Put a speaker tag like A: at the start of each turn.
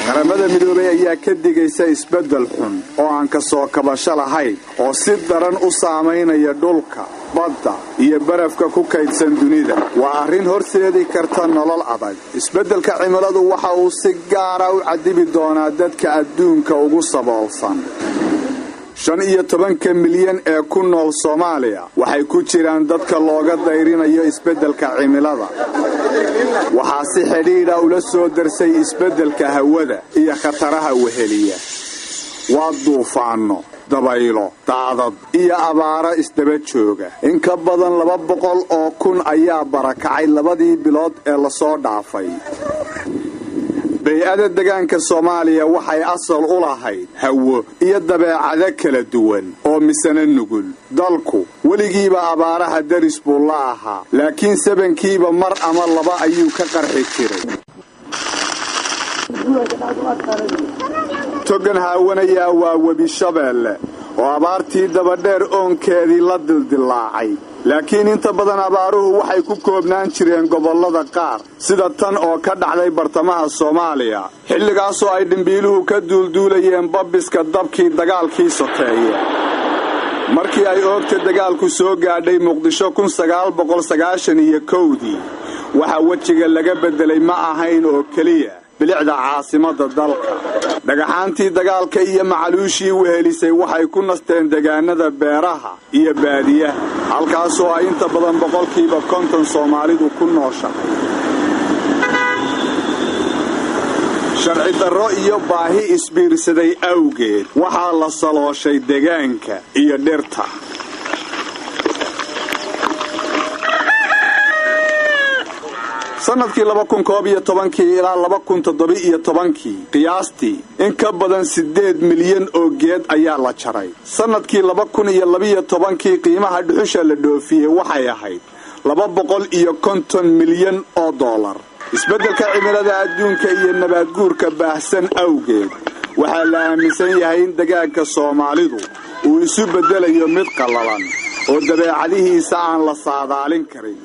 A: qaramada midoobay ayaa ka digaysa isbedel xun oo aan ka soo kabasho lahayn oo si daran u saameynaya dhulka badda iyo barafka ku kaydsan dunida waa arrin horseedi karta nolol adag isbedelka cimiladu waxa uu si gaar ah u cadibi doonaa dadka adduunka ugu saboolsan 15 milyan ee ku nool Soomaaliya waxay ku jiraan dadka looga dayrinayo isbedelka cimilada waxa si xiriir ah ula soo darsay isbedelka hawada iyo khataraha weheliya waa duufaano dabaylo daadad iyo abaara isdaba jooga in ka badan 200 oo kun ayaa barakacay labadii bilood ee la soo dhaafay bay'ada deegaanka Soomaaliya waxay asal u lahayd hawo iyo dabeecado kala duwan oo misana nugul dalku waligiiba abaaraha daris buu la ahaa laakiin sabankiiba mar ama laba ayuu ka qarxi jiray togan haawanaya waa webi Shabeelle oo abaartii dabadheer oonkeedii la dildilaacay laakiin inta badan abaaruhu waxay ku koobnaan jireen gobollada qaar sida tan oo ka dhacday bartamaha Soomaaliya xilligaas oo ay dhimbiiluhu ka duulduulayeen babbiska dabkii dagaalkii sokeeye markii ay oogta dagaalku soo gaadhay Muqdisho 1991 waxa wajiga laga bedelay ma ahayn oo kaliya bilicda caasimada dalka dhagaxaantii dagaalka iyo macaluushii wehelisay waxay ku nasteen deegaanada beeraha iyo baadiyaha halkaas oo ay inta badan 50% Soomaalidu ku nooshahay sharci darro iyo baahi isbiirsaday awgeed waxa la salooshay deegaanka iyo dhirta sanadkii 2011 ilaa 2017 qiyaastii in ka badan 8 milyan oo geed ayaa la jaray sanadkii 2012 qiimaha dhuxusha la dhoofiyay waxay ahayd 250 milyan oo dollar isbedelka cimilada adduunka iyo nabaad guurka baahsan awgeed waxa la aaminsan yahay in deegaanka Soomaalidu uu isu bedelayo mid qallalan oo dabeecadihiisa aan la saadaalin karin